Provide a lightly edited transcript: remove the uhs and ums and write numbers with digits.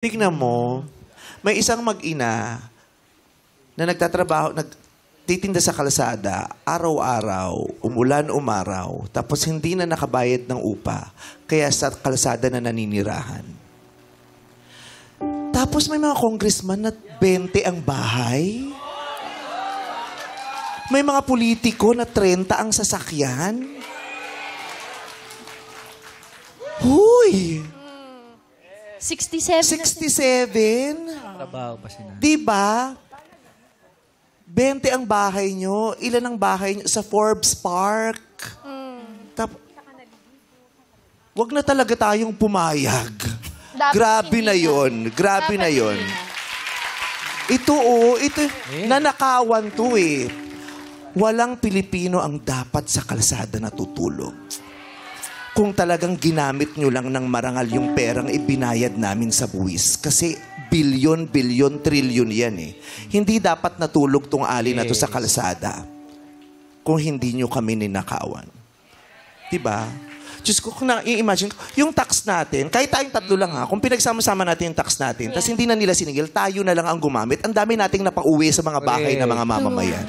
Tignan mo, may isang mag-ina na nagtatrabaho, nagtitinda sa kalsada, araw-araw, umulan, umaraw, tapos hindi na nakabayad ng upa, kaya sa kalsada na naninirahan. Tapos may mga congressman na 20 ang bahay. May mga politiko na 30 ang sasakyan. Huy! 67. 67? Trabaho pa sila. Diba? 20 ang bahay nyo. Ilan ang bahay nyo? Sa Forbes Park. Wag na talaga tayong pumayag. Dapat Grabe hindi na yon. Grabe Dapat na yon. hindi Ito nanakawan to eh. Walang Pilipino ang dapat sa kalsada natutulog. Kung talagang ginamit nyo lang ng marangal yung perang ibinayad namin sa buwis. Kasi bilyon, trilyon yan eh. Hindi dapat natulog tong ali na to sa kalsada kung hindi nyo kami ninakawan. Diba? Diyos ko, kung na-imagine, yung tax natin, kahit tayong tatlo lang ha, kung pinagsama-sama natin yung tax natin, tas hindi na nila sinigil, tayo na lang ang gumamit, ang dami nating napauwi sa mga bahay ng mga mamamayan.